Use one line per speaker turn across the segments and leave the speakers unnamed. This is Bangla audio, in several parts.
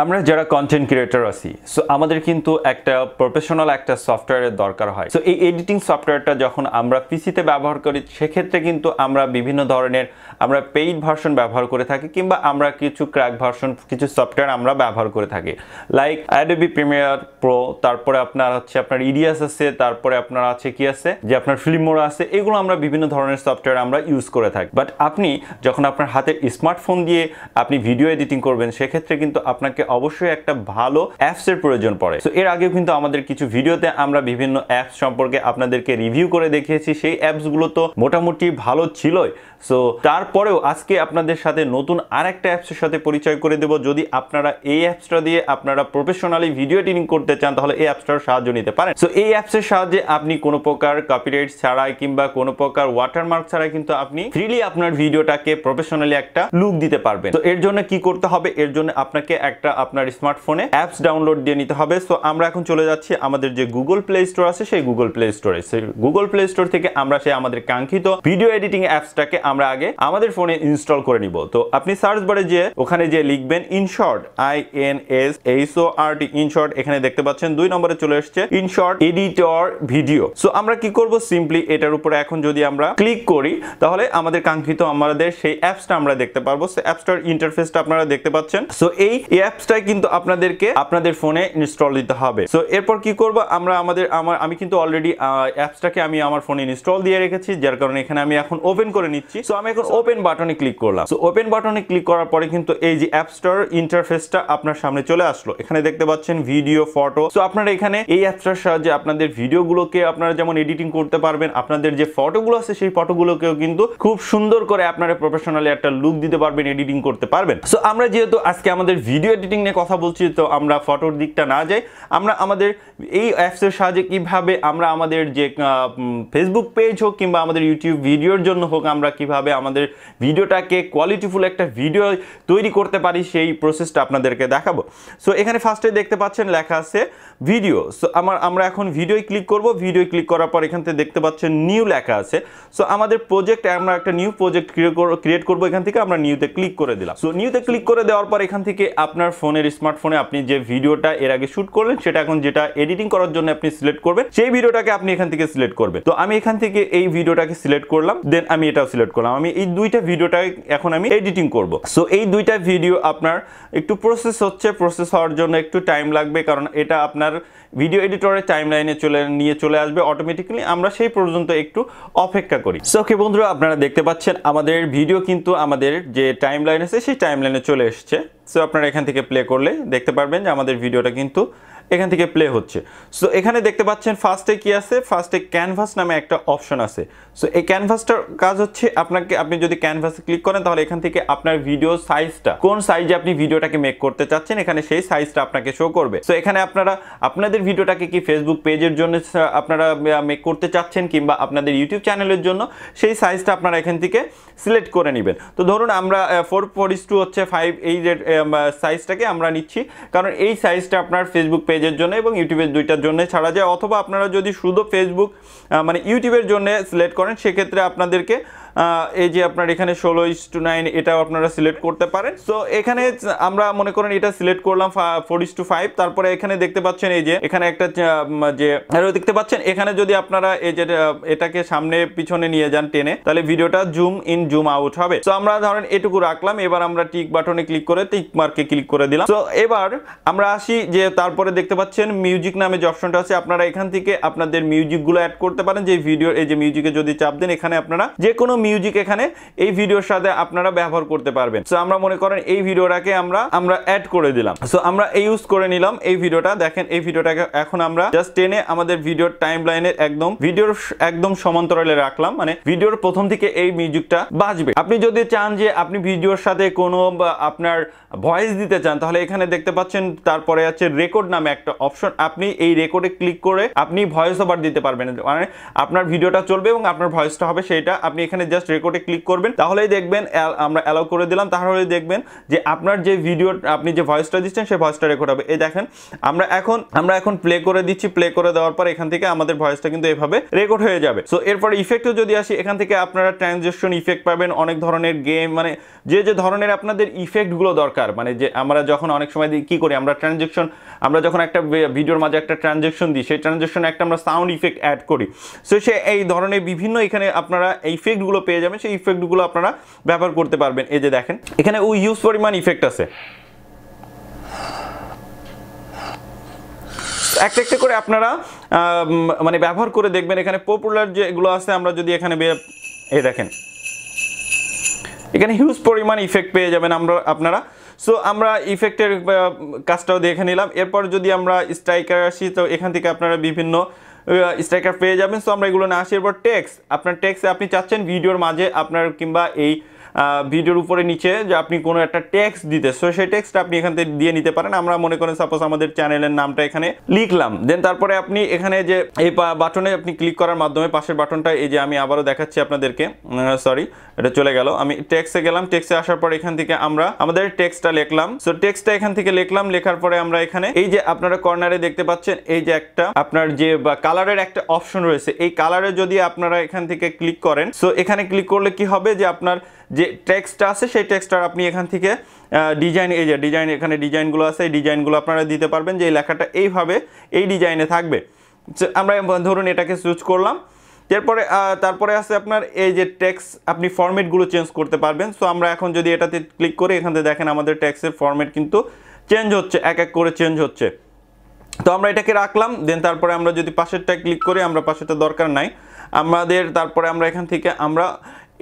আমরা যারা কন্টেন্ট ক্রিয়েটর আছি, সো আমাদের কিন্তু একটা প্রফেশনাল একটা সফটওয়্যারের দরকার হয়। সো এই এডিটিং সফটওয়্যারটা যখন আমরা পিসিতে ব্যবহার করি, সেক্ষেত্রে কিন্তু আমরা বিভিন্ন ধরনের আমরা পেইড ভার্সন ব্যবহার করে থাকি, কিংবা আমরা কিছু ক্র্যাক ভার্সন কিছু সফটওয়্যার আমরা ব্যবহার করে থাকি, লাইক অ্যাডোবি প্রিমিয়ার প্রো, তারপরে আপনার হচ্ছে আপনার ইডিয়াস আছে, তারপরে আপনার আছে কি আছে যে আপনার ফিল্মোরা আছে। এগুলো আমরা বিভিন্ন ধরনের সফটওয়্যার আমরা ইউজ করে থাকি। বাট আপনি যখন আপনার হাতের স্মার্টফোন দিয়ে আপনি ভিডিও এডিটিং করবেন, সেক্ষেত্রে কিন্তু আপনাকে অবশ্যই একটা ভালো অ্যাপসের প্রয়োজন পড়ে। সো এর আগেও কিন্তু আমাদের কিছু ভিডিওতে আমরা বিভিন্ন অ্যাপস সম্পর্কে আপনাদেরকে রিভিউ করে দেখিয়েছি। সেই অ্যাপসগুলো তো মোটামুটি ভালো ছিলই। সো তারপরেও আজকে আপনাদের সাথে নতুন আরেকটা অ্যাপসের সাথে পরিচয় করে দেব। যদি আপনারা এই অ্যাপসটা দিয়ে আপনারা প্রফেশনালি ভিডিও এডিটিং করতে চান, তাহলে এই অ্যাপসটার সাহায্য নিতে পারেন। সো এই অ্যাপসের সাহায্যে আপনি কোনো প্রকার কপিরাইট ছাড়াই কিংবা কোনো প্রকার ওয়াটারমার্ক ছাড়াই কিন্তু আপনি ফ্রিলি আপনার ভিডিওটাকে প্রফেশনালি একটা লুক দিতে পারবেন। তো এর জন্য কি করতে হবে? এর জন্য আপনাকে একটা আপনার স্মার্টফোনে অ্যাপস ডাউনলোড দিয়ে নিতে হবে। সো আমরা এখন চলে যাচ্ছি আমাদের যে গুগল প্লে স্টোর আছে, সেই গুগল প্লে স্টোরে। সেই গুগল প্লে স্টোর থেকে আমরা সেই আমাদের কাঙ্ক্ষিত ভিডিও এডিটিং অ্যাপসটাকে আমরা আগে আমাদের ফোনে ইনস্টল করে নিব। তো আপনি সার্চ বারে যে ওখানে যে লিখবেন ইনশর্ট, INSHORT, ইনশর্ট। এখানে দেখতে পাচ্ছেন 2 নম্বরে চলে এসেছে ইনশর্ট এডিটর ভিডিও। সো আমরা কি করব? সিম্পলি এটার উপরে এখন যদি আমরা ক্লিক করি, তাহলে আমাদের কাঙ্ক্ষিত আমাদের সেই অ্যাপসটা আমরা দেখতে পারবো। সো অ্যাপসটার ইন্টারফেসটা আপনারা দেখতে পাচ্ছেন। সো এই অ্যাপসটাই কিন্তু আপনাদেরকে আপনাদের ফোনে ইনস্টল দিতে হবে। সো এরপর কি করব? আমি কিন্তু অলরেডি অ্যাপসটাকে আমি আমার ফোনে ইনস্টল দিয়ে রেখেছি, যার কারণে এখানে আমি এখন ওপেন করে নিচ্ছি। সো আমি এখন ওপেন বাটনে ক্লিক করলাম। সো ওপেন বাটনে ক্লিক করার পরে কিন্তু এই যে অ্যাপসটার ইন্টারফেসটা আপনার সামনে চলে আসলো। এখানে দেখতে পাচ্ছেন ভিডিও, ফটো। সো আপনারা এখানে এই অ্যাপসটার সাহায্যে আপনাদের ভিডিওগুলোকে আপনারা যেমন এডিটিং করতে পারবেন, আপনাদের যে ফটোগুলো আছে সেই ফটোগুলোকেও কিন্তু খুব সুন্দর করে আপনারা প্রফেশনালি একটা লুক দিতে পারবেন, এডিটিং করতে পারবেন। সো আমরা যেহেতু আজকে আমাদের ভিডিও এডিটিং নিয়ে কথা বলছি, তো আমরা ফটোর দিকটা না যাই, আমরা আমাদের এই অ্যাপসের সাহায্যে কিভাবে আমরা আমাদের যে ফেসবুক পেজ হোক কিংবা আমাদের ইউটিউব ভিডিওর জন্য হোক, আমরা কিভাবে আমাদের ভিডিওটাকে কোয়ালিটিফুল একটা ভিডিও তৈরি করতে পারি, সেই প্রসেসটা আপনাদেরকে দেখাবো। সো এখানে ফার্স্টে দেখতে পাচ্ছেন লেখা আছে ভিডিও। সো আমরা এখন ভিডিওয় ক্লিক করব। ভিডিও ক্লিক করার পর এখান থেকে দেখতে পাচ্ছেন নিউ লেখা আছে। সো আমাদের প্রজেক্ট, আমরা একটা নিউ প্রজেক্ট ক্রিয়েট করব। এখান থেকে আমরা নিউতে ক্লিক করে দিলাম। সো নিউতে ক্লিক করে দেওয়ার পর এখান থেকে আপনার ফোনের স্মার্টফোনে আপনি যে ভিডিওটা এর আগে শুট করলেন, সেটা এখন যেটা এডিটিং করার জন্য আপনি সিলেক্ট করবেন, সেই ভিডিওটাকে আপনি এখান থেকে সিলেক্ট করবেন। তো আমি এখান থেকে এই ভিডিওটাকে সিলেক্ট করলাম, দেন আমি এটাও সিলেক্ট করলাম। আমি এই দুইটা ভিডিওটা এখন আমি এডিটিং করব। সো এই দুইটা ভিডিও আপনার একটু প্রসেস হচ্ছে, প্রসেস হওয়ার জন্য একটু টাইম লাগবে, কারণ এটা আপনার ভিডিও এডিটরের টাইমলাইনে চলে আসবে অটোমেটিক্যালি। আমরা সেই পর্যন্ত একটু অপেক্ষা করি। সো ওকে বন্ধুরা, আপনারা দেখতে পাচ্ছেন আমাদের ভিডিও কিন্তু আমাদের যে টাইমলাইন আছে সেই টাইমলাইনে চলে এসেছে। সো আপনারা এখান থেকে প্লে করলে দেখতে পারবেন যে আমাদের ভিডিওটা কিন্তু এখান থেকে প্লে হচ্ছে। সো এখানে দেখতে পাচ্ছেন ফার্স্টে কি আছে, ফার্স্টে ক্যানভাস নামে একটা অপশন আছে। সো এই ক্যানভাসটার কাজ হচ্ছে আপনি যদি ক্যানভাসে ক্লিক করেন, তাহলে এখান থেকে আপনার ভিডিও সাইজটা, কোন সাইজে আপনি ভিডিওটাকে মেক করতে চাচ্ছেন, এখানে সেই সাইজটা আপনাকে শো করবে। সো এখানে আপনারা আপনাদের ভিডিওটাকে কি ফেসবুক পেজের জন্য আপনারা মেক করতে চাচ্ছেন, কিংবা আপনাদের ইউটিউব চ্যানেলের জন্য, সেই সাইজটা আপনারা এখান থেকে সিলেক্ট করে নেবেন। তো ধরুন আমরা 4:5 এই যে সাইজটাকে আমরা নিচ্ছি, কারণ এই সাইজটা আপনার ফেসবুক পেজের জন্য এবং ইউটিউবের দুইটার জন্য ছাড়া যায়। অথবা আপনারা যদি শুধু ফেসবুক মানে ইউটিউবের জন্য সিলেক্ট করেন, সেক্ষেত্রে আপনাদেরকে এই যে আপনার এখানে 16:9 এটাও আপনারা সিলেক্ট করতে পারেন। সো এখানে আমরা মনে করেন এটা সিলেক্ট করলাম 4:5। তারপরে এখানে দেখতে পাচ্ছেন এই যে এখানে একটা যে দেখতে পাচ্ছেন, এখানে যদি আপনারা এই যে এটাকে সামনে পিছনে নিয়ে যান টেনে, তাহলে ভিডিওটা জুম ইন জুম আউট হবে। সো আমরা ধরেন এটুকু রাখলাম। এবার আমরা টিক বাটনে ক্লিক করে টিক মার্কে ক্লিক করে দিলাম। সো এবার আমরা আসি যে তারপরে দেখতে পাচ্ছেন মিউজিক নামে যে অপশনটা আছে, আপনারা এখান থেকে আপনাদের মিউজিকগুলো অ্যাড করতে পারেন। যে ভিডিও এই যে মিউজিকে যদি চাপ দেন, এখানে আপনারা যে কোনো মিউজিক এখানে এই ভিডিওর সাথে আপনারা ব্যবহার করতে পারবেন। সো আমরা মনে করেন এই ভিডিওটাকে আমরা অ্যাড করে দিলাম। সো আমরা ইউজ করে নিলাম এই ভিডিওটা। দেখেন এই ভিডিওটাকে এখন আমরা জাস্ট টেনে আমাদের ভিডিওর টাইমলাইনের একদম সমান্তরালে রাখলাম, মানে ভিডিওর প্রথম থেকে এই মিউজিকটা বাজবে। আপনি যদি চান যে আপনি ভিডিওর সাথে কোনো আপনার ভয়েস দিতে চান, তাহলে এখানে দেখতে পাচ্ছেন তারপরে আছে রেকর্ড নামে একটা অপশন। আপনি এই রেকর্ডে ক্লিক করে আপনি ভয়েস ওভার দিতে পারবেন, মানে আপনার ভিডিওটা চলবে এবং আপনার ভয়েসটা হবে সেটা। আপনি এখানে জাস্ট জাস্ট রেকর্ডে ক্লিক করবেন, তাহলেই দেখবেন আমরা অ্যালাউ করে দিলাম, তাহলেই দেখবেন যে আপনার যে ভিডিও আপনি যে ভয়েসটা দিচ্ছেন সেই ভয়েসটা রেকর্ড হবে। এই দেখেন আমরা এখন প্লে করে দিচ্ছি, প্লে করে দেওয়ার পর এখান থেকে আমাদের ভয়েসটা কিন্তু এভাবে রেকর্ড হয়ে যাবে। সো এরপরে ইফেক্টে যদি আসি, এখান থেকে আপনারা ট্রানজিশন ইফেক্ট পাবেন, অনেক ধরনের গেম, মানে যে ধরনের আপনাদের ইফেক্টগুলো দরকার, মানে যে আমরা যখন অনেক সময় কি করি, আমরা যখন একটা ভিডিওর মাঝে একটা ট্রানজেকশন দিই, সেই ট্রানজেকশনে একটা আমরা সাউন্ড ইফেক্ট অ্যাড করি। সো সে এই ধরনের বিভিন্ন এখানে আপনারা এই ইফেক্টগুলো পেয়ে যাবেন, সেই ইফেক্টগুলো আপনারা ব্যবহার করতে পারবেন। এই যে দেখেন এখানে ইউজ পরিমাণ ইফেক্ট আছে, একটা একটা করে আপনারা মানে ব্যবহার করে দেখবেন। এখানে পপুলার যেগুলো আছে, আমরা যদি এখানে এই দেখেন এখানে হিউজ পরিমাণ ইফেক্ট পেয়ে যাবেন আপনারা। সো আমরা ইফেক্টের কাজটাও দেখে নিলাম। এরপর যদি আমরা স্ট্রাইকার আসি, তো এখান থেকে আপনারা বিভিন্ন স্ট্রাইকার পেয়ে যাবেন। সো আমরা এগুলো না আসি, এরপর টেক্সট, আপনার টেক্সটে আপনি চাচ্ছেন ভিডিওর মাঝে আপনার কিংবা এই ভিডিওর উপরে নিচে যে আপনি কোনো একটা টেক্সট দিতে, সো সেই টেক্সটটা আপনি এখান থেকে দিয়ে নিতে পারেন। আমরা মনে করেন সাপোজ আমাদের চ্যানেলের নামটা এখানে লিখলাম, দেন তারপরে আপনি এখানে যে এই বাটনে আপনি ক্লিক করার মাধ্যমে পাশের বাটনটা, এই যে আমি আবারও দেখাচ্ছি আপনাদেরকে, সরি এটা চলে গেল, আমি টেক্সটে গেলাম, টেক্সটে আসার পর এখান থেকে আমরা আমাদের টেক্সটটা লিখলাম। সো টেক্সটটা এখান থেকে লিখলাম, লেখার পরে আমরা এখানে এই যে আপনারা কর্নারে দেখতে পাচ্ছেন এই যে একটা আপনার যে কালারের একটা অপশন রয়েছে, এই কালারে যদি আপনারা এখান থেকে ক্লিক করেন, সো এখানে ক্লিক করলে কি হবে যে আপনার যে টেক্সটটা আছে সেই টেক্সটটা আপনি এখান থেকে ডিজাইন, এই যে ডিজাইন, এখানে ডিজাইনগুলো আছে, এই ডিজাইনগুলো আপনারা দিতে পারবেন যে এই লেখাটা এইভাবে এই ডিজাইনে থাকবে। আমরা ধরুন এটাকে চুজ করলাম, তারপরে আছে আপনার এই যে টেক্সট আপনি ফরম্যাটগুলো চেঞ্জ করতে পারবেন। সো আমরা এখন যদি এটাতে ক্লিক করি, এখান থেকে দেখেন আমাদের টেক্সটের ফরম্যাট কিন্তু চেঞ্জ হচ্ছে, এক এক করে চেঞ্জ হচ্ছে। তো আমরা এটাকে রাখলাম, দেন তারপরে আমরা যদি পাশেরটা ক্লিক করি, আমরা পাশেরটা দরকার নাই আমাদের, তারপরে আমরা এখান থেকে আমরা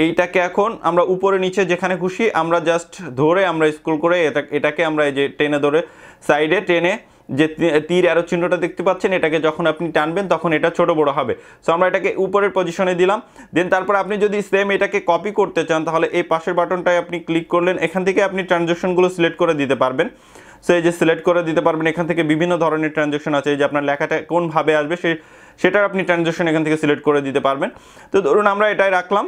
এইটাকে এখন আমরা উপরে নিচে যেখানে খুশি আমরা জাস্ট ধরে আমরা স্ক্রল করে এটাকে আমরা এই যে টেনে ধরে সাইডে টেনে যে তীর অ্যারো চিহ্নটা দেখতে পাচ্ছেন, এটাকে যখন আপনি টানবেন তখন এটা ছোট বড় হবে। সো আমরা এটাকে উপরের পজিশনে দিলাম, দেন তারপর আপনি যদি সেম এটাকে কপি করতে চান, তাহলে এই পাশের বাটনটায় আপনি ক্লিক করলেন, এখান থেকে আপনি ট্রানজেকশনগুলো সিলেক্ট করে দিতে পারবেন। সো এই যে সিলেক্ট করে দিতে পারবেন, এখান থেকে বিভিন্ন ধরনের ট্রানজেকশন আছে, এই যে আপনার লেখাটা কোনভাবে আসবে সেটার আপনি ট্রানজেকশন এখান থেকে সিলেক্ট করে দিতে পারবেন। তো ধরুন আমরা এটাই রাখলাম,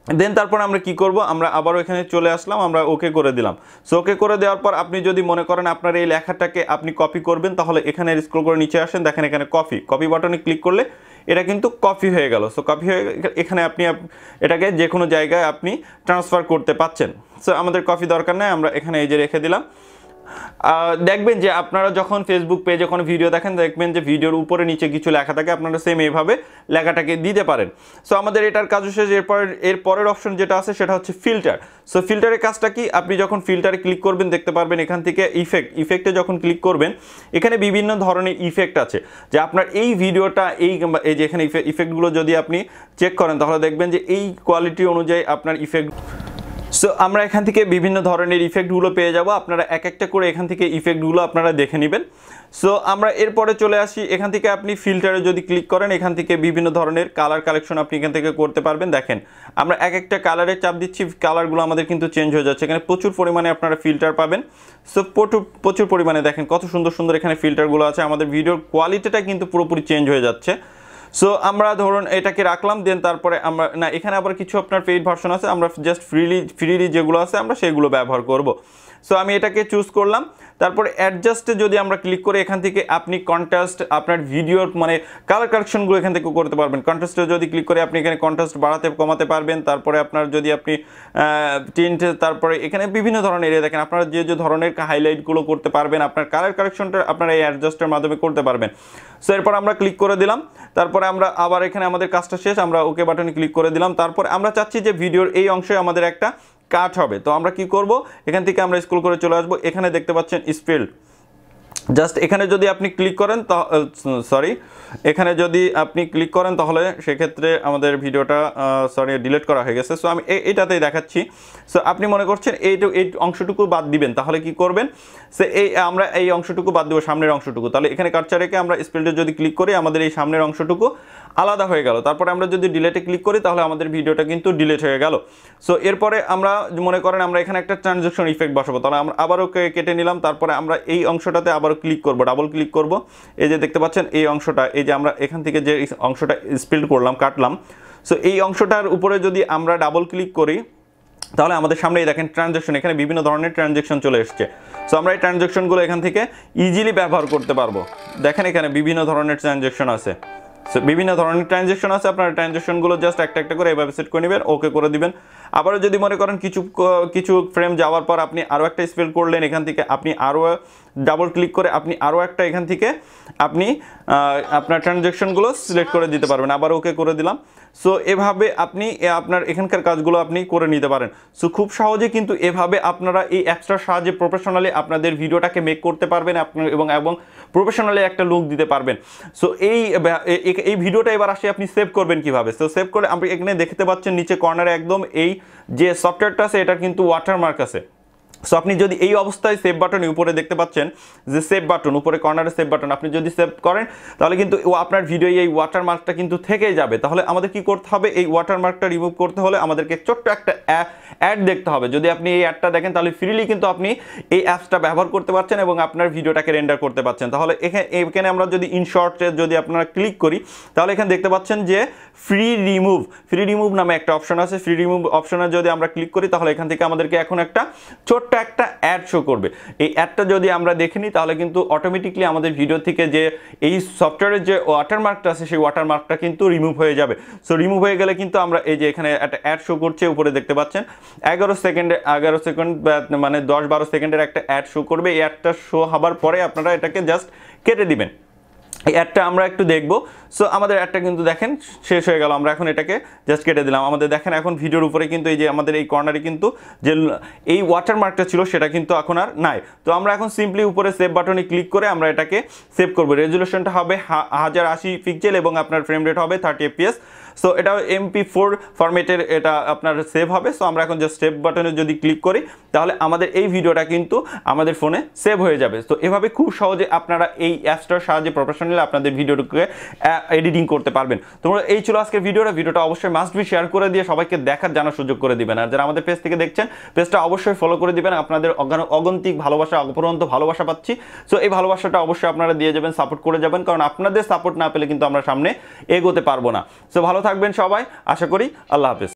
দেন তারপর আমরা কি করব, আমরা আবারও এখানে চলে আসলাম, আমরা ওকে করে দিলাম। সো ওকে করে দেওয়ার পর আপনি যদি মনে করেন আপনার এই লেখাটাকে আপনি কপি করবেন, তাহলে এখানে স্ক্রল করে নিচে আসেন, দেখেন এখানে কপি বাটনে ক্লিক করলে এটা কিন্তু কপি হয়ে গেল। সো কপি হয়ে এখানে আপনি এটাকে যে কোনো জায়গায় আপনি ট্রান্সফার করতে পাচ্ছেন। সো আমাদের কপি দরকার নেই, আমরা এখানে এই যে রেখে দিলাম। দেখবেন যে আপনারা যখন ফেসবুক পেজে কোনো ভিডিও দেখেন, দেখবেন যে ভিডিওর উপরে নিচে কিছু লেখা থাকে, আপনারা সেম এইভাবে লেখাটাকে দিতে পারেন। সো আমাদের এটার কাজ শেষ। এর পরের অপশন যেটা আছে সেটা হচ্ছে ফিল্টার। সো ফিল্টারের কাজটা কি, আপনি যখন ফিল্টারে ক্লিক করবেন দেখতে পারবেন এখান থেকে ইফেক্টে যখন ক্লিক করবেন, এখানে বিভিন্ন ধরনের ইফেক্ট আছে, যে আপনার এই ভিডিওটা এই যে এখানে ইফেক্টগুলো যদি আপনি চেক করেন, তাহলে দেখবেন যে এই কোয়ালিটি অনুযায়ী আপনার ইফেক্ট। সো আমরা এখান থেকে বিভিন্ন ধরনের ইফেক্টগুলো পেয়ে যাব, আপনারা এক একটা করে এখান থেকে ইফেক্টগুলো আপনারা দেখে নেবেন। সো আমরা এরপরে চলে আসি, এখান থেকে আপনি ফিল্টারে যদি ক্লিক করেন, এখান থেকে বিভিন্ন ধরনের কালার কালেকশন আপনি এখান থেকে করতে পারবেন। দেখেন আমরা এক একটা কালারে চাপ দিচ্ছি, কালারগুলো আমাদের কিন্তু চেঞ্জ হয়ে যাচ্ছে, এখানে প্রচুর পরিমাণে আপনারা ফিল্টার পাবেন। সো প্রচুর পরিমাণে দেখেন কত সুন্দর সুন্দর এখানে ফিল্টারগুলো আছে, আমাদের ভিডিওর কোয়ালিটিটা কিন্তু পুরোপুরি চেঞ্জ হয়ে যাচ্ছে। সো আমরা ধরুন এটাকে রাখলাম, দেন তারপরে আমরা না, এখানে আবার কিছু আপনার পেইড ভার্সন আছে, আমরা জাস্ট ফ্রিলি যেগুলো আছে আমরা সেগুলো ব্যবহার করব। সো আমি এটাকে চুজ করলাম, তারপরে অ্যাডজাস্টে যদি আমরা ক্লিক করে এখান থেকে আপনি কন্ট্রাস্ট আপনার ভিডিওর মানে কালার কারেকশনগুলো এখান থেকে করতে পারবেন। কন্ট্রাস্টে যদি ক্লিক করে আপনি এখানে কন্ট্রাস্ট বাড়াতে কমাতে পারবেন, তারপরে আপনার যদি আপনি টিন্ট, তারপরে এখানে বিভিন্ন ধরনের এরিয়া দেখেন, আপনারা যে ধরনের হাইলাইটগুলো করতে পারবেন, আপনার কালার কারেকশনটা আপনারা এই অ্যাডজাস্টের মাধ্যমে করতে পারবেন। সো এরপর আমরা ক্লিক করে দিলাম, তারপরে আমরা আবার এখানে আমাদের কাজটা শেষ, আমরা ওকে বাটনে ক্লিক করে দিলাম। তারপরে আমরা চাচ্ছি যে ভিডিওর এই অংশে আমাদের একটা কাট হবে, তো আমরা কি করব, এখান থেকে আমরা স্ক্রল করে চলে আসবো, এখানে দেখতে পাচ্ছেন স্পেল, জাস্ট এখানে যদি আপনি ক্লিক করেন, এখানে যদি আপনি ক্লিক করেন তাহলে সেক্ষেত্রে আমাদের ভিডিওটা ডিলিট করা হয়ে গেছে। সো আমি এইটাতেই দেখাচ্ছি। সো আপনি মনে করছেন এই অংশটুকু বাদ দিবেন, তাহলে কি করবেন, সে আমরা এই অংশটুকু বাদ দেবো, সামনের অংশটুকু, তাহলে এখানে কার্সার রেখে আমরা স্পেলটা যদি ক্লিক করি আমাদের এই সামনের অংশটুকু আলাদা হয়ে গেল। তারপরে আমরা যদি ডিলেটে ক্লিক করি তাহলে আমাদের ভিডিওটা কিন্তু ডিলিট হয়ে গেল। সো এরপরে আমরা মনে করেন আমরা এখানে একটা ট্রানজেকশন ইফেক্ট বসাবো, তাহলে আমরা আবারও কেটে নিলাম, তারপরে আমরা এই অংশটাতে আবারও ক্লিক করব, ডাবল ক্লিক করব, এই যে দেখতে পাচ্ছেন এই অংশটা, এই যে আমরা এখান থেকে যে অংশটা স্পেল করলাম, কাটলাম, সো এই অংশটার উপরে যদি আমরা ডাবল ক্লিক করি তাহলে আমাদের সামনে এই দেখেন ট্রানজ্যাকশন, এখানে বিভিন্ন ধরনের ট্রানজ্যাকশন চলে এসছে। সো আমরা এই ট্রানজ্যাকশনগুলো এখান থেকে ইজিলি ব্যবহার করতে পারবো। দেখেন এখানে বিভিন্ন ধরনের ট্রানজ্যাকশন আছে। সো বিভিন্ন ধরনের ট্রানজ্যাকশন আছে, আপনারা ট্রানজ্যাকশনগুলো জাস্ট একটা একটা করে এভাবে সেট করে নেবেন, ওকে করে দিবেন। আবারও যদি মনে করেন কিছু ফ্রেম যাওয়ার পর আপনি আরও একটা স্পেল করলেন, এখান থেকে আপনি আরও ডাবল ক্লিক করে আপনি আরও একটা এখান থেকে আপনি আপনার ট্রানজ্যাকশনগুলো সিলেক্ট করে দিতে পারবেন, আবার ওকে করে দিলাম। সো এভাবে আপনি আপনার এখানকার কাজগুলো আপনি করে নিতে পারেন। সো খুব সহজে কিন্তু এভাবে আপনারা এই অ্যাপসটার সাহায্যে প্রফেশনালি আপনাদের ভিডিওটাকে মেক করতে পারবেন আপনার এবং প্রফেশনালি একটা লুক দিতে পারবেন। সো এই ভিডিওটা এবার আসে আপনি সেভ করবেন কিভাবে। সো সেভ করে আপনি এখানে দেখতে পাচ্ছেন নিচে কর্নারে একদম এই যে সফটওয়্যারটা আছে এটা কিন্তু ওয়াটারমার্ক আছে। সো আপনি যদি এই অবস্থায় সেভ বাটনের উপরে দেখতে পাচ্ছেন যে সেভ বাটন, উপরে কর্নারে সেভ বাটন, আপনি যদি সেভ করেন তাহলে কিন্তু আপনার ভিডিও এই ওয়াটারমার্কটা কিন্তু থেকেই যাবে। তাহলে আমাদের কি করতে হবে, এই ওয়াটারমার্কটা রিমুভ করতে হলে আমাদেরকে ছোট্ট একটা অ্যাড দেখতে হবে। যদি আপনি এই অ্যাডটা দেখেন তাহলে ফ্রিলি কিন্তু আপনি এই অ্যাপসটা ব্যবহার করতে পারছেন এবং আপনার ভিডিওটাকে রেন্ডার করতে পারছেন। তাহলে এখানে আমরা যদি ইনশর্টে যদি আপনারা ক্লিক করি তাহলে এখানে দেখতে পাচ্ছেন যে ফ্রি রিমুভ নামে একটা অপশন আছে। ফ্রি রিমুভ অপশনে যদি আমরা ক্লিক করি তাহলে এখান থেকে আমাদেরকে এখন একটা ছোট্ট একটা অ্যাড শো করবে। এই অ্যাডটা যদি আমরা দেখে নিই তাহলে কিন্তু অটোমেটিকলি আমাদের ভিডিও থেকে যে এই সফটওয়্যারের যে ওয়াটারমার্কটা আছে সেই ওয়াটারমার্কটা কিন্তু রিমুভ হয়ে যাবে। সো রিমুভ হয়ে গেলে কিন্তু আমরা এই যে এখানে একটা অ্যাড শো করছে উপরে দেখতে পাচ্ছেন 11 সেকেন্ড মানে 10-12 সেকেন্ডের একটা অ্যাড শো করবে। এই অ্যাডটা শো হবার পরে আপনারা এটাকে জাস্ট কেটে দিবেন। এই অ্যাডটা আমরা একটু দেখবো। সো আমাদের অ্যাডটা কিন্তু দেখেন শেষ হয়ে গেল, আমরা এখন এটাকে জাস্ট কেটে দিলাম। আমাদের দেখেন এখন ভিডিওর উপরে কিন্তু এই যে আমাদের এই কর্নারে কিন্তু যে এই ওয়াটারমার্কটা ছিল সেটা কিন্তু এখন আর নাই। তো আমরা এখন সিম্পলি উপরে সেভ বাটনে ক্লিক করে আমরা এটাকে সেভ করবো। রেজুলেশনটা হবে 1080 পিক্সেল এবং আপনার ফ্রেম রেট হবে 30 fps। সো এটা MP4 ফরম্যাটের এটা আপনার সেভ হবে। সো আমরা এখন জাস্ট সেভ বাটনে যদি ক্লিক করি তাহলে আমাদের এই ভিডিওটা কিন্তু আমাদের ফোনে সেভ হয়ে যাবে। তো এভাবে খুব সহজে আপনারা এই অ্যাপসটার সাহায্যে প্রফেশনালি আপনাদের ভিডিওটাকে এডিটিং করতে পারবেন। তোমরা এই ছিল আজকের ভিডিওটা অবশ্যই মাস্ট বি শেয়ার করে দিয়ে সবাইকে দেখার জানার সুযোগ করে দিবেন। আর যারা আমাদের পেজ থেকে দেখছেন পেজটা অবশ্যই ফলো করে দিবেন। আপনাদের অগন্তিক ভালোবাসা, অপরন্ত ভালোবাসা পাচ্ছি। সো এই ভালোবাসাটা অবশ্যই আপনারা দিয়ে যাবেন, সাপোর্ট করে যাবেন, কারণ আপনাদের সাপোর্ট না পেলে কিন্তু আমরা সামনে এগোতে পারবো না। সো ভালো থাকবেন সবাই, আশা করি। আল্লাহ হাফেজ।